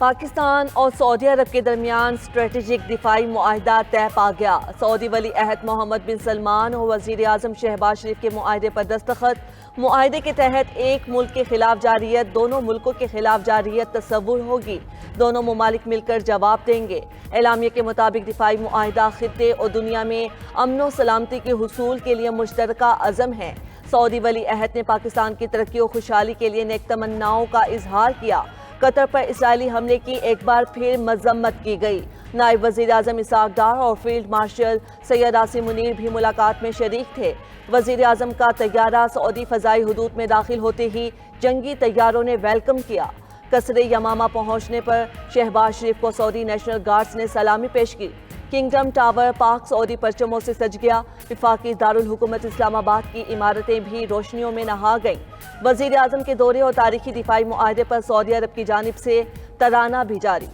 پاکستان اور سعودی عرب کے درمیان اسٹریٹجک دفاعی معاہدہ طے پا گیا۔ سعودی ولی عہد محمد بن سلمان اور وزیر اعظم شہباز شریف کے معاہدے پر دستخط۔ معاہدے کے تحت ایک ملک کے خلاف جارحیت دونوں ملکوں کے خلاف جارحیت تصور ہوگی، دونوں ممالک مل کر جواب دیں گے۔ اعلامیہ کے مطابق دفاعی معاہدہ خطے اور دنیا میں امن و سلامتی کے حصول کے لیے مشترکہ عزم ہے۔ سعودی ولی عہد نے پاکستان کی ترقی و خوشحالی کے لیے نیک تمناؤں کا اظہار کیا۔ قطر پر اسرائیلی حملے کی ایک بار پھر مذمت کی گئی۔ نائب وزیر اعظم اسحاق ڈار اور فیلڈ مارشل سید عاصم منیر بھی ملاقات میں شریک تھے۔ وزیر اعظم کا طیارہ سعودی فضائی حدود میں داخل ہوتے ہی جنگی طیاروں نے ویلکم کیا۔ قصر یمامہ پہنچنے پر شہباز شریف کو سعودی نیشنل گارڈز نے سلامی پیش کی۔ کنگڈم ٹاور پاک سعودی پرچموں سے سج گیا۔ وفاقی دارالحکومت اسلام آباد کی عمارتیں بھی روشنیوں میں نہا گئیں۔ وزیر اعظم کے دورے اور تاریخی دفاعی معاہدے پر سعودی عرب کی جانب سے ترانہ بھی جاری۔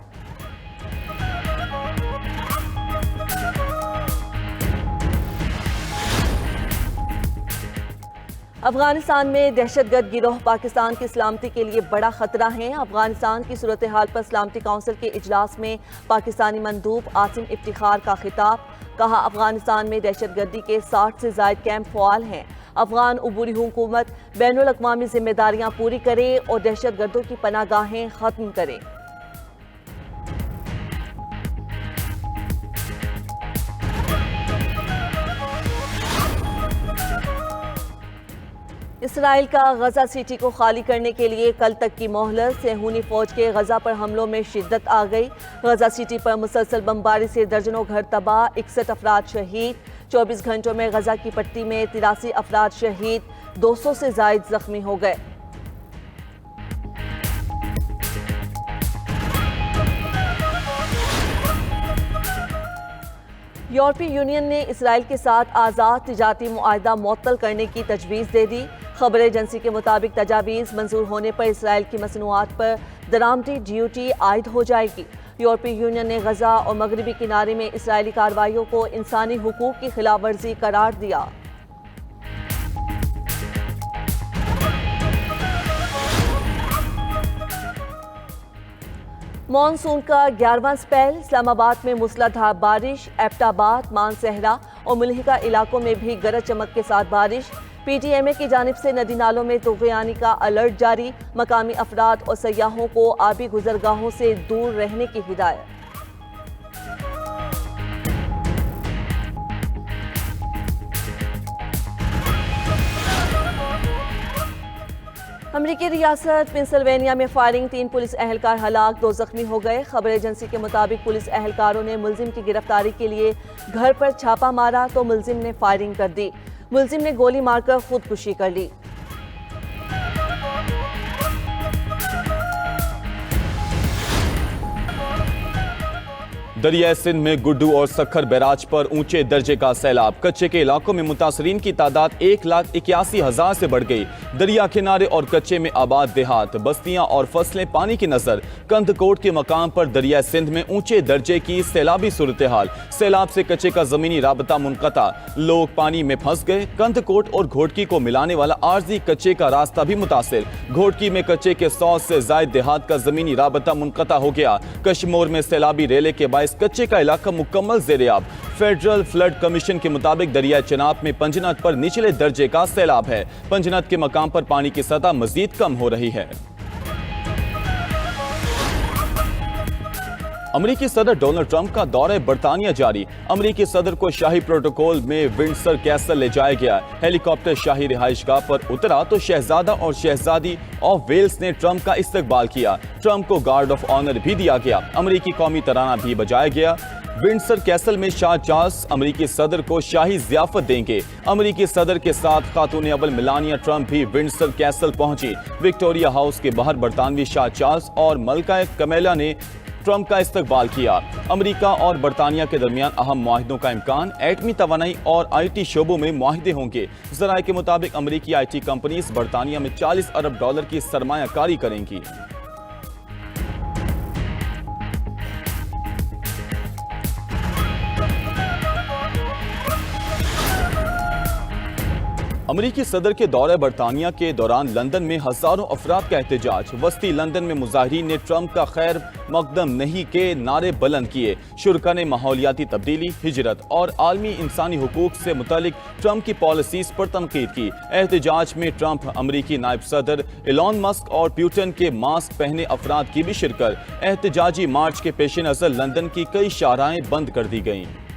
افغانستان میں دہشت گرد گروہ پاکستان کی سلامتی کے لیے بڑا خطرہ ہیں۔ افغانستان کی صورتحال پر سلامتی کونسل کے اجلاس میں پاکستانی مندوب عاصم افتخار کا خطاب۔ کہا افغانستان میں دہشت گردی کے 60 سے زائد کیمپ فعال ہیں۔ افغان عبوری حکومت بین الاقوامی ذمہ داریاں پوری کرے اور دہشت گردوں کی پناہ گاہیں ختم کرے۔ اسرائیل کا غزہ سٹی کو خالی کرنے کے لیے کل تک کی مہلت۔ صہیونی فوج کے غزہ پر حملوں میں شدت آ گئی۔ غزہ سٹی پر مسلسل بمباری سے درجنوں گھر تباہ، 61 افراد شہید۔ 24 گھنٹوں میں غزہ کی پٹی میں 83 افراد شہید، 200 سے زائد زخمی ہو گئے۔ یورپی یونین نے اسرائیل کے ساتھ آزاد تجارتی معاہدہ معطل کرنے کی تجویز دے دی۔ خبر ایجنسی کے مطابق تجاویز منظور ہونے پر اسرائیل کی مصنوعات پر درآمدی ڈیوٹی عائد ہو جائے گی۔ یورپی یونین نے غزہ اور مغربی کنارے میں اسرائیلی کارروائیوں کو انسانی حقوق کی خلاف ورزی قرار دیا۔ مانسون کا 11واں سپیل، اسلام آباد میں موسلا دھار بارش، ایبٹ آباد، مانسہرہ اور ملحقہ علاقوں میں بھی گرج چمک کے ساتھ بارش۔ پی ٹی ایم اے کی جانب سے ندی نالوں میں طغیانی کا الرٹ جاری، مقامی افراد اور سیاحوں کو آبی گزرگاہوں سے دور رہنے کی ہدایت۔ امریکی ریاست پنسلوینیا میں فائرنگ، 3 پولیس اہلکار ہلاک، 2 زخمی ہو گئے۔ خبر ایجنسی کے مطابق پولیس اہلکاروں نے ملزم کی گرفتاری کے لیے گھر پر چھاپہ مارا تو ملزم نے فائرنگ کر دی۔ ملزم نے گولی مار کر خودکشی کر لی۔ دریائے سندھ میں گڈو اور سکھر بیراج پر اونچے درجے کا سیلاب۔ کچے کے علاقوں میں متاثرین کی تعداد 1,81,000 سے بڑھ گئی۔ دریا کنارے اور کچے میں آباد دیہات، بستیاں اور فصلیں پانی کی نظر۔ کندھ کوٹ کے مقام پر دریائے سندھ میں اونچے درجے کی سیلابی صورتحال۔ سیلاب سے کچے کا زمینی رابطہ منقطع، لوگ پانی میں پھنس گئے۔ کندھ کوٹ اور گھوٹکی کو ملانے والا عارضی کچے کا راستہ بھی متاثر۔ گھوٹکی میں کچے کے 100 سے زائد دیہات کا زمینی رابطہ منقطع ہو گیا۔ کشمور میں سیلابی ریلے کے باعث کچے کا علاقہ مکمل زیریاب۔ فیڈرل فلڈ کمیشن کے مطابق دریائے چناب میں پنجنت پر نچلے درجے کا سیلاب ہے۔ پنجنت کے مقام پر پانی کی سطح مزید کم ہو رہی ہے۔ امریکی صدر ڈونلڈ ٹرمپ کا دورہ برطانیہ جاری۔ امریکی صدر کو شاہی پروٹوکول میں ونڈسر کیسل لے جایا گیا۔ ہیلی کاپٹر شاہی رہائش گاہ پر اترا تو شہزادہ اور شہزادی آف ویلز نے ٹرمپ کا استقبال کیا۔ ٹرمپ کو گارڈ آف آنر بھی دیا گیا۔ امریکی قومی ترانہ بھی بجایا گیا۔ ونڈسر کیسل میں شاہ چارلس امریکی صدر کو شاہی ضیافت دیں گے۔ امریکی صدر کے ساتھ خاتون اول میلانیا ٹرمپ بھی ونڈسر کیسل پہنچی۔ وکٹوریا ہاؤس کے باہر برطانوی شاہ چارلس اور ملکہ کمیلا نے ٹرمپ کا استقبال کیا۔ امریکہ اور برطانیہ کے درمیان اہم معاہدوں کا امکان، ایٹمی توانائی اور آئی ٹی شعبوں میں معاہدے ہوں گے۔ ذرائع کے مطابق امریکی آئی ٹی کمپنیز برطانیہ میں $40 ارب کی سرمایہ کاری کریں گی۔ امریکی صدر کے دورہ برطانیہ کے دوران لندن میں ہزاروں افراد کا احتجاج۔ وسطی لندن میں مظاہرین نے ٹرمپ کا خیر مقدم نہیں کے نعرے بلند کیے۔ شرکا نے ماحولیاتی تبدیلی، ہجرت اور عالمی انسانی حقوق سے متعلق ٹرمپ کی پالیسیز پر تنقید کی۔ احتجاج میں ٹرمپ، امریکی نائب صدر ایلون مسک اور پیوٹن کے ماسک پہنے افراد کی بھی شرکت۔ احتجاجی مارچ کے پیش نظر لندن کی کئی شاہراہیں بند کر دی گئیں۔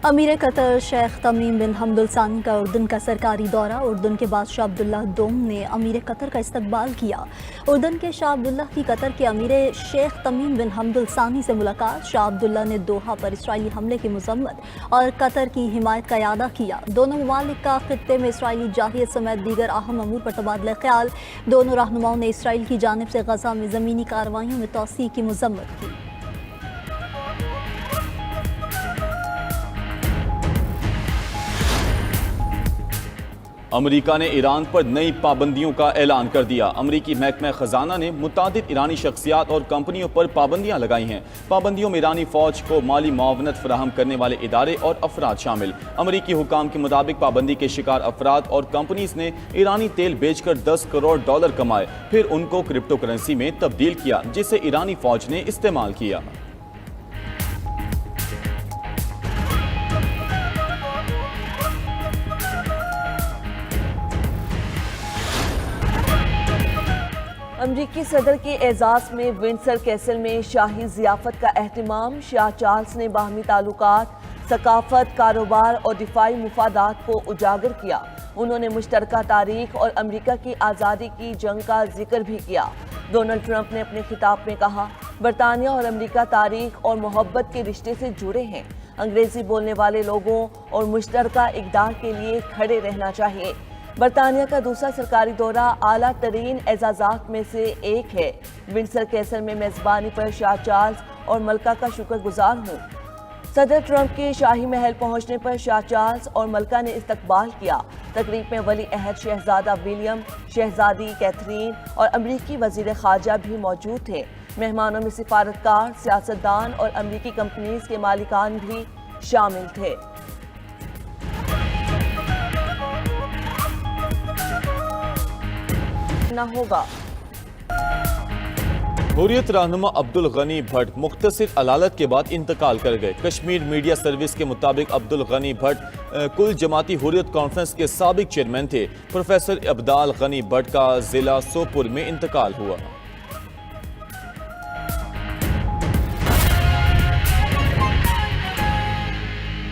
امیر قطر شیخ تمیم بن حمد الثانی کا اردن کا سرکاری دورہ۔ اردن کے بادشاہ عبداللہ دوم نے امیر قطر کا استقبال کیا۔ اردن کے شاہ عبداللہ کی قطر کے امیر شیخ تمیم بن حمد الثانی سے ملاقات۔ شاہ عبداللہ نے دوحہ پر اسرائیلی حملے کی مذمت اور قطر کی حمایت کا اعادہ کیا۔ دونوں ممالک کا خطے میں اسرائیلی جارحیت سمیت دیگر اہم امور پر تبادلہ خیال۔ دونوں رہنماؤں نے اسرائیل کی جانب سے غزہ میں زمینی کارروائیوں میں توسیع کی مذمت کی۔ امریکہ نے ایران پر نئی پابندیوں کا اعلان کر دیا۔ امریکی محکمہ خزانہ نے متعدد ایرانی شخصیات اور کمپنیوں پر پابندیاں لگائی ہیں۔ پابندیوں میں ایرانی فوج کو مالی معاونت فراہم کرنے والے ادارے اور افراد شامل۔ امریکی حکام کے مطابق پابندی کے شکار افراد اور کمپنیز نے ایرانی تیل بیچ کر $10 کروڑ کمائے، پھر ان کو کرپٹو کرنسی میں تبدیل کیا جسے ایرانی فوج نے استعمال کیا۔ امریکی صدر کے اعزاز میں ونڈسر کیسل میں شاہی ضیافت کا اہتمام۔ شاہ چارلس نے باہمی تعلقات، ثقافت، کاروبار اور دفاعی مفادات کو اجاگر کیا۔ انہوں نے مشترکہ تاریخ اور امریکہ کی آزادی کی جنگ کا ذکر بھی کیا۔ ڈونلڈ ٹرمپ نے اپنے خطاب میں کہا، برطانیہ اور امریکہ تاریخ اور محبت کے رشتے سے جڑے ہیں۔ انگریزی بولنے والے لوگوں اور مشترکہ اقدار کے لیے کھڑے رہنا چاہیے۔ برطانیہ کا دوسرا سرکاری دورہ اعلیٰ ترین اعزازات میں سے ایک ہے۔ ونڈسر کیسل میں میزبانی پر شاہ چارلس اور ملکہ کا شکر گزار ہوں۔ صدر ٹرمپ کے شاہی محل پہنچنے پر شاہ چارلس اور ملکہ نے استقبال کیا۔ تقریب میں ولی عہد شہزادہ ولیم، شہزادی کیتھرین اور امریکی وزیر خارجہ بھی موجود تھے۔ مہمانوں میں سفارتکار، سیاستدان اور امریکی کمپنیز کے مالکان بھی شامل تھے۔ نہ ہوگا۔ حریت رہنما عبدالغنی بھٹ مختصر علالت کے بعد انتقال کر گئے۔ کشمیر میڈیا سروس کے مطابق عبدالغنی بھٹ کل جماعتی حریت کانفرنس کے سابق چیئرمین تھے۔ پروفیسر عبدال غنی بھٹ کا ضلع سوپور میں انتقال ہوا۔